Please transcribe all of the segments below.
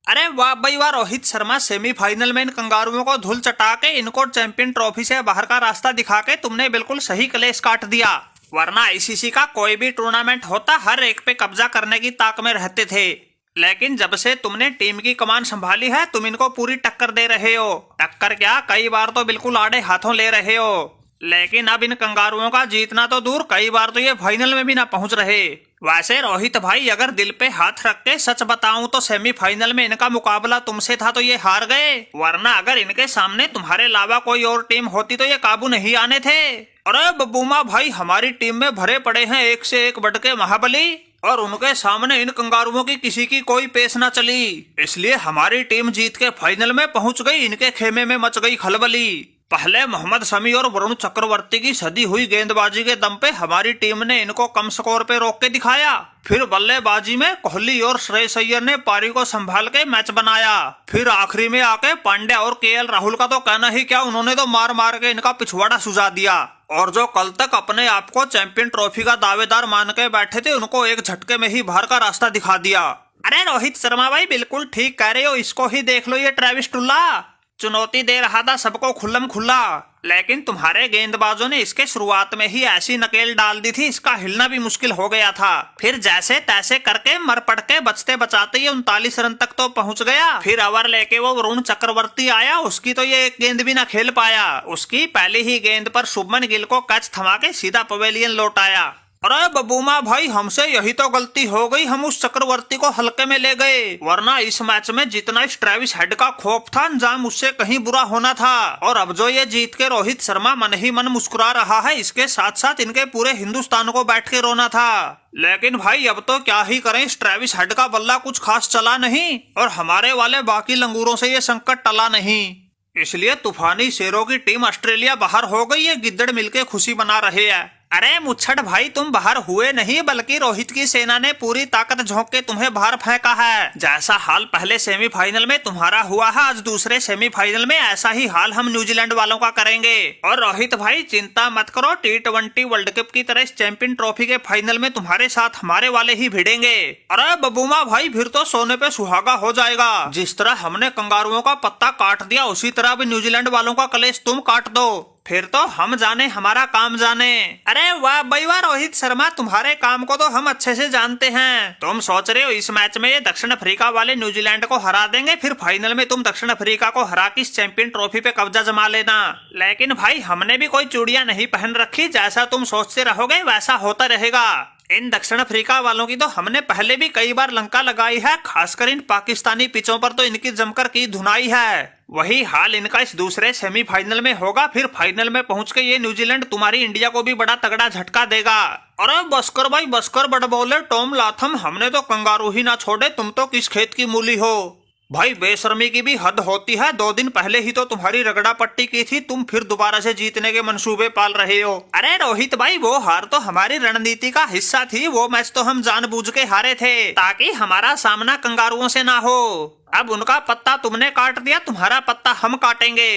अरे वाह भाई वाह, रोहित शर्मा सेमीफाइनल में इन कंगारुओं को धूल चटा के इनको चैंपियन ट्रॉफी से बाहर का रास्ता दिखा के तुमने बिल्कुल सही कलेश काट दिया। वरना आईसीसी का कोई भी टूर्नामेंट होता हर एक पे कब्जा करने की ताक में रहते थे, लेकिन जब से तुमने टीम की कमान संभाली है तुम इनको पूरी टक्कर दे रहे हो। टक्कर क्या, कई बार तो बिल्कुल आड़े हाथों ले रहे हो। लेकिन अब इन कंगारुओं का जीतना तो दूर, कई बार तो ये फाइनल में भी ना पहुंच रहे। वैसे रोहित भाई, अगर दिल पे हाथ रख के सच बताऊं तो सेमीफाइनल में इनका मुकाबला तुमसे था तो ये हार गए, वरना अगर इनके सामने तुम्हारे अलावा कोई और टीम होती तो ये काबू नहीं आने थे। अरे बब्बूमा भाई, हमारी टीम में भरे पड़े हैं एक से एक बढ़ के महाबली, और उनके सामने इन कंगारुओं की किसी की कोई पेश न चली। इसलिए हमारी टीम जीत के फाइनल में पहुंच गई, इनके खेमे में मच गई खलबली। पहले मोहम्मद शमी और वरुण चक्रवर्ती की सदी हुई गेंदबाजी के दम पे हमारी टीम ने इनको कम स्कोर पे रोक के दिखाया। फिर बल्लेबाजी में कोहली और श्रेयस अय्यर ने पारी को संभाल के मैच बनाया। फिर आखिरी में आके पांड्या और केएल राहुल का तो कहना ही क्या, उन्होंने तो मार मार के इनका पिछवाड़ा सुझा दिया। और जो कल तक अपने आप को चैंपियन ट्रॉफी का दावेदार मान के बैठे थे, उनको एक झटके में ही बाहर का रास्ता दिखा दिया। अरे रोहित शर्मा भाई, बिल्कुल ठीक कह रहे हो, इसको ही देख लो, ये ट्रेविस टुल्ला चुनौती दे रहा था सबको खुल्लम खुल्ला, लेकिन तुम्हारे गेंदबाजों ने इसके शुरुआत में ही ऐसी नकेल डाल दी थी, इसका हिलना भी मुश्किल हो गया था। फिर जैसे तैसे करके मर पड़ के बचते बचाते ये 39 रन तक तो पहुंच गया। फिर ओवर लेके वो वरुण चक्रवर्ती आया, उसकी तो ये एक गेंद भी ना खेल पाया। उसकी पहली ही गेंद पर शुभमन गिल को कैच थमा के सीधा पवेलियन लौटाया। अरे बबूमा भाई, हमसे यही तो गलती हो गई, हम उस चक्रवर्ती को हल्के में ले गए, वरना इस मैच में जितना इस ट्रेविस हेड का खौफ था, अंजाम उससे कहीं बुरा होना था। और अब जो ये जीत के रोहित शर्मा मन ही मन मुस्कुरा रहा है, इसके साथ साथ इनके पूरे हिंदुस्तान को बैठ के रोना था। लेकिन भाई अब तो क्या ही करें, इस ट्रेविस हेड का बल्ला कुछ खास चला नहीं, और हमारे वाले बाकी लंगूरों से ये संकट टला नहीं। इसलिए तूफानी शेरों की टीम ऑस्ट्रेलिया बाहर हो गई है, गिद्दड़ मिलके खुशी मना रहे हैं। अरे मुच्छड़ भाई, तुम बाहर हुए नहीं, बल्कि रोहित की सेना ने पूरी ताकत झोंक के तुम्हें बाहर फेंका है। जैसा हाल पहले सेमीफाइनल में तुम्हारा हुआ है, आज दूसरे सेमीफाइनल में ऐसा ही हाल हम न्यूजीलैंड वालों का करेंगे। और रोहित भाई चिंता मत करो, T20 वर्ल्ड कप की तरह चैंपियन ट्रॉफी के फाइनल में तुम्हारे साथ हमारे वाले ही भिड़ेंगे। अरे बबूमा भाई, फिर तो सोने पे सुहागा हो जाएगा। जिस तरह हमने कंगारुओं का पत्ता काट दिया, उसी तरह भी न्यूजीलैंड वालों का कलेश तुम काट दो, फिर तो हम जाने हमारा काम जाने। अरे वाह भाई वाह रोहित शर्मा, तुम्हारे काम को तो हम अच्छे से जानते हैं। तुम सोच रहे हो इस मैच में ये दक्षिण अफ्रीका वाले न्यूजीलैंड को हरा देंगे, फिर फाइनल में तुम दक्षिण अफ्रीका को हरा के इस चैंपियन ट्रॉफी पे कब्जा जमा लेना। लेकिन भाई हमने भी कोई चूड़ियां नहीं पहन रखी, जैसा तुम सोचते रहोगे वैसा होता रहेगा। इन दक्षिण अफ्रीका वालों की तो हमने पहले भी कई बार लंका लगाई है, खासकर इन पाकिस्तानी पिचों पर तो इनकी जमकर की धुनाई है। वही हाल इनका इस दूसरे सेमीफाइनल में होगा, फिर फाइनल में पहुंच के ये न्यूजीलैंड तुम्हारी इंडिया को भी बड़ा तगड़ा झटका देगा। अरे बस्कर भाई बस्कर, बड़ बोले टॉम लाथम, हमने तो कंगारू ही ना छोड़े, तुम तो किस खेत की मूली हो। भाई बेशर्मी की भी हद होती है, 2 दिन पहले ही तो तुम्हारी रगड़ा पट्टी की थी, तुम फिर दोबारा से जीतने के मंसूबे पाल रहे हो। अरे रोहित भाई, वो हार तो हमारी रणनीति का हिस्सा थी, वो मैच तो हम जानबूझ के हारे थे ताकि हमारा सामना कंगारुओं से ना हो। अब उनका पत्ता तुमने काट दिया, तुम्हारा पत्ता हम काटेंगे।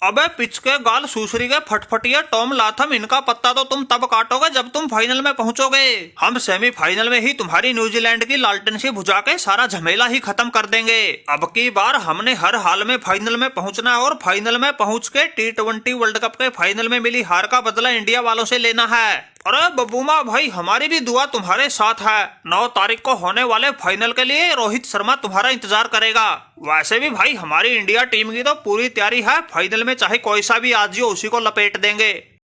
अबे पिच के गाल सूसरी के फटफटिया टॉम लाथम, इनका पत्ता तो तुम तब काटोगे जब तुम फाइनल में पहुंचोगे। हम सेमीफाइनल में ही तुम्हारी न्यूजीलैंड की लालटेन से बुझा के सारा झमेला ही खत्म कर देंगे। अब की बार हमने हर हाल में फाइनल में पहुंचना है, और फाइनल में पहुंच के T20 वर्ल्ड कप के फाइनल में मिली हार का बदला इंडिया वालों से लेना है। अरे बबूमा भाई, हमारी भी दुआ तुम्हारे साथ है। 9 तारीख को होने वाले फाइनल के लिए रोहित शर्मा तुम्हारा इंतजार करेगा। वैसे भी भाई हमारी इंडिया टीम की तो पूरी तैयारी है, फाइनल में चाहे कोई सा भी आ जाए उसी को लपेट देंगे।